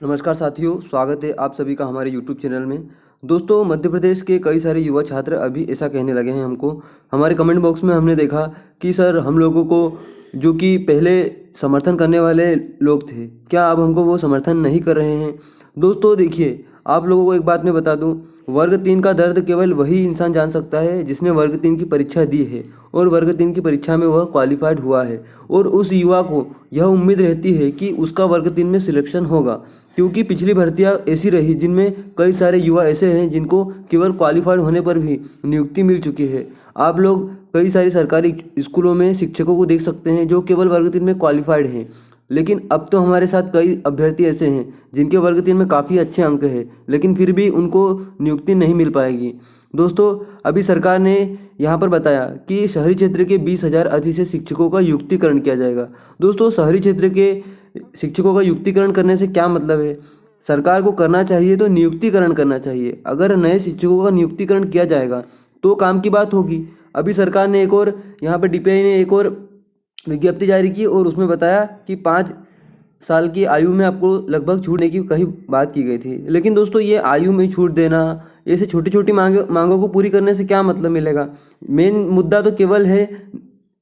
नमस्कार साथियों, स्वागत है आप सभी का हमारे यूट्यूब चैनल में। दोस्तों, मध्य प्रदेश के कई सारे युवा छात्र अभी ऐसा कहने लगे हैं हमको। हमारे कमेंट बॉक्स में हमने देखा कि सर हम लोगों को जो कि पहले समर्थन करने वाले लोग थे, क्या अब हमको वो समर्थन नहीं कर रहे हैं। दोस्तों देखिए, आप लोगों को एक बात मैं बता दूं, वर्ग 3 का दर्द केवल वही इंसान जान सकता है जिसने वर्ग 3 की परीक्षा दी है और वर्ग 3 की परीक्षा में वह क्वालिफाइड हुआ है और उस युवा को यह उम्मीद रहती है कि उसका वर्ग 3 में सिलेक्शन होगा, क्योंकि पिछली भर्तियां ऐसी रही जिनमें कई सारे युवा ऐसे हैं जिनको केवल क्वालिफाइड होने पर भी नियुक्ति मिल चुकी है। आप लोग कई सारी सरकारी स्कूलों में शिक्षकों को देख सकते हैं जो केवल वर्ग 3 में क्वालिफाइड हैं, लेकिन अब तो हमारे साथ कई अभ्यर्थी ऐसे हैं जिनके वर्ग 3 में काफ़ी अच्छे अंक हैं, लेकिन फिर भी उनको नियुक्ति नहीं मिल पाएगी। दोस्तों, अभी सरकार ने यहाँ पर बताया कि शहरी क्षेत्र के 20,000 अतिशय शिक्षकों का युक्तिकरण किया जाएगा। दोस्तों, शहरी क्षेत्र के शिक्षकों का युक्तिकरण करने से क्या मतलब है? सरकार को करना चाहिए तो नियुक्तिकरण करना चाहिए। अगर नए शिक्षकों का नियुक्तिकरण किया जाएगा तो काम की बात होगी। अभी सरकार ने एक और यहाँ पर डीपीआई ने एक और विज्ञप्ति जारी की और उसमें बताया कि 5 साल की आयु में आपको लगभग छूट देने की कहीं बात की गई थी। लेकिन दोस्तों, ये आयु में छूट देना, ऐसे छोटी छोटी मांगों को पूरी करने से क्या मतलब मिलेगा? मेन मुद्दा तो केवल है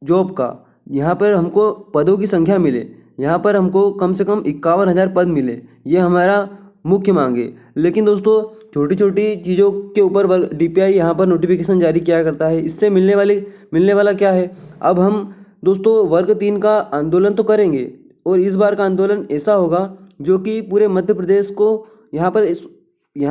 जॉब का। यहाँ पर हमको पदों की संख्या मिले, यहाँ पर हमको कम से कम 51,000 पद मिले, ये हमारा मुख्य मांग है। लेकिन दोस्तों, छोटी छोटी चीज़ों के ऊपर डीपीआई यहाँ पर नोटिफिकेशन जारी किया करता है। इससे मिलने वाला क्या है? अब हम दोस्तों वर्ग 3 का आंदोलन तो करेंगे और इस बार का आंदोलन ऐसा होगा जो कि पूरे मध्य प्रदेश को यहाँ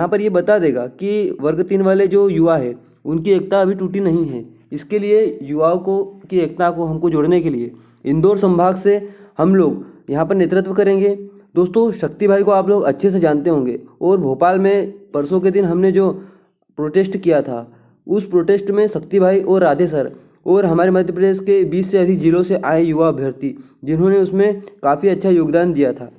पर ये बता देगा कि वर्ग 3 वाले जो युवा है उनकी एकता अभी टूटी नहीं है। इसके लिए युवाओं को की एकता को हमको जोड़ने के लिए इंदौर संभाग से हम लोग यहाँ पर नेतृत्व करेंगे। दोस्तों, शक्ति भाई को आप लोग अच्छे से जानते होंगे और भोपाल में परसों के दिन हमने जो प्रोटेस्ट किया था, उस प्रोटेस्ट में शक्ति भाई और राधे सर और हमारे मध्य प्रदेश के 20 से अधिक जिलों से आए युवा अभ्यर्थी जिन्होंने उसमें काफ़ी अच्छा योगदान दिया था,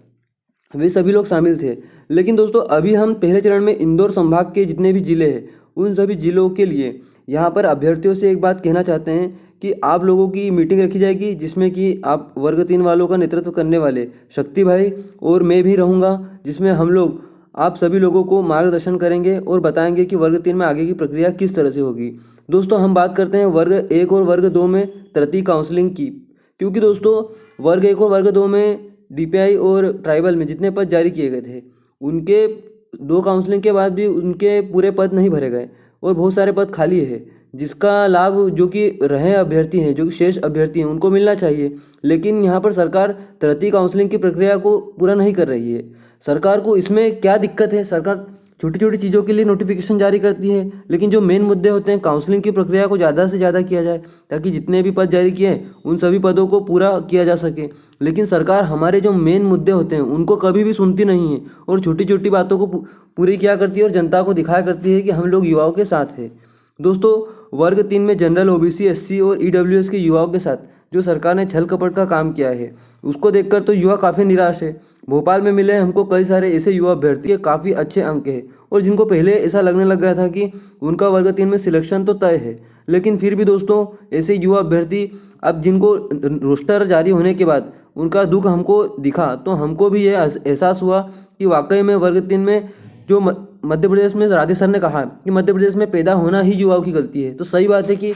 वे सभी लोग शामिल थे। लेकिन दोस्तों, अभी हम पहले चरण में इंदौर संभाग के जितने भी ज़िले हैं उन सभी ज़िलों के लिए यहाँ पर अभ्यर्थियों से एक बात कहना चाहते हैं कि आप लोगों की मीटिंग रखी जाएगी जिसमें कि आप वर्ग 3 वालों का नेतृत्व करने वाले शक्ति भाई और मैं भी रहूँगा, जिसमें हम लोग आप सभी लोगों को मार्गदर्शन करेंगे और बताएंगे कि वर्ग 3 में आगे की प्रक्रिया किस तरह से होगी। दोस्तों, हम बात करते हैं वर्ग 1 और वर्ग 2 में तृतीय काउंसलिंग की, क्योंकि दोस्तों वर्ग 1 और वर्ग 2 में डीपीआई और ट्राइबल में जितने पद जारी किए गए थे उनके 2 काउंसलिंग के बाद भी उनके पूरे पद नहीं भरे गए और बहुत सारे पद खाली है, जिसका लाभ जो कि रहे अभ्यर्थी हैं, जो कि शेष अभ्यर्थी हैं, उनको मिलना चाहिए। लेकिन यहाँ पर सरकार तृतीय काउंसलिंग की प्रक्रिया को पूरा नहीं कर रही है। सरकार को इसमें क्या दिक्कत है? सरकार छोटी छोटी चीज़ों के लिए नोटिफिकेशन जारी करती है, लेकिन जो मेन मुद्दे होते हैं काउंसलिंग की प्रक्रिया को ज़्यादा से ज़्यादा किया जाए ताकि जितने भी पद जारी किए हैं उन सभी पदों को पूरा किया जा सके। लेकिन सरकार हमारे जो मेन मुद्दे होते हैं उनको कभी भी सुनती नहीं है और छोटी छोटी बातों को पूरी किया करती है और जनता को दिखाया करती है कि हम लोग युवाओं के साथ हैं। दोस्तों, वर्ग 3 में जनरल, ओबीसी, एससी और ईडब्ल्यूएस के युवाओं के साथ जो सरकार ने छल कपट का काम किया है उसको देखकर तो युवा काफ़ी निराश है। भोपाल में मिले हमको कई सारे ऐसे युवा अभ्यर्थी के काफ़ी अच्छे अंक हैं और जिनको पहले ऐसा लगने लग गया था कि उनका वर्ग 3 में सिलेक्शन तो तय है, लेकिन फिर भी दोस्तों ऐसे युवा अभ्यर्थी अब जिनको रोस्टर जारी होने के बाद उनका दुख हमको दिखा तो हमको भी ये एहसास हुआ कि वाकई में वर्ग 3 में जो मध्य प्रदेश में राधे सर ने कहा कि मध्य प्रदेश में पैदा होना ही युवाओं की गलती है, तो सही बात है कि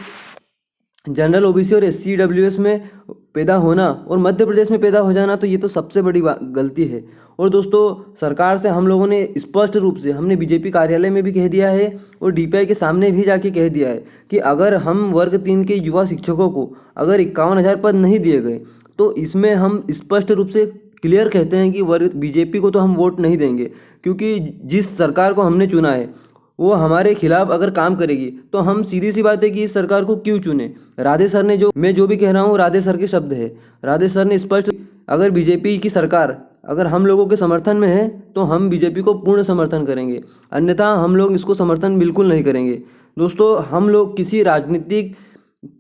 जनरल, ओबीसी और एससी डब्ल्यूएस में पैदा होना और मध्य प्रदेश में पैदा हो जाना तो ये तो सबसे बड़ी गलती है। और दोस्तों, सरकार से हम लोगों ने स्पष्ट रूप से हमने बीजेपी कार्यालय में भी कह दिया है और डीपीआई के सामने भी जाके कह दिया है कि अगर हम वर्ग 3 के युवा शिक्षकों को अगर 51,000 पद नहीं दिए गए तो इसमें हम स्पष्ट रूप से क्लियर कहते हैं कि वर्ग बीजेपी को तो हम वोट नहीं देंगे, क्योंकि जिस सरकार को हमने चुना है वो हमारे खिलाफ अगर काम करेगी तो हम सीधी सी बात है कि इस सरकार को क्यों चुने। राधे सर ने मैं जो भी कह रहा हूँ राधे सर के शब्द है। राधे सर ने स्पष्ट, अगर बीजेपी की सरकार अगर हम लोगों के समर्थन में है तो हम बीजेपी को पूर्ण समर्थन करेंगे, अन्यथा हम लोग इसको समर्थन बिल्कुल नहीं करेंगे। दोस्तों, हम लोग किसी राजनीतिक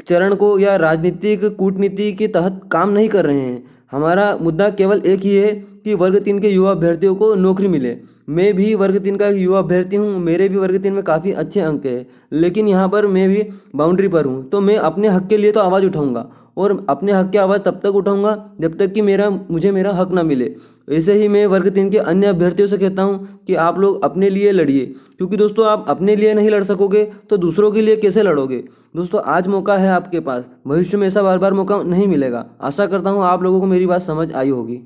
चरण को या राजनीतिक कूटनीति के तहत काम नहीं कर रहे हैं। हमारा मुद्दा केवल एक ही है कि वर्ग 3 के युवा अभ्यर्थियों को नौकरी मिले। मैं भी वर्ग 3 का युवा अभ्यर्थी हूँ, मेरे भी वर्ग 3 में काफ़ी अच्छे अंक हैं, लेकिन यहाँ पर मैं भी बाउंड्री पर हूँ, तो मैं अपने हक के लिए तो आवाज़ उठाऊँगा और अपने हक की आवाज़ तब तक उठाऊंगा जब तक कि मुझे मेरा हक ना मिले। ऐसे ही मैं वर्ग 3 के अन्य अभ्यर्थियों से कहता हूं कि आप लोग अपने लिए लड़िए, क्योंकि दोस्तों आप अपने लिए नहीं लड़ सकोगे तो दूसरों के लिए कैसे लड़ोगे। दोस्तों आज मौका है आपके पास, भविष्य में ऐसा बार बार मौका नहीं मिलेगा। आशा करता हूँ आप लोगों को मेरी बात समझ आई होगी।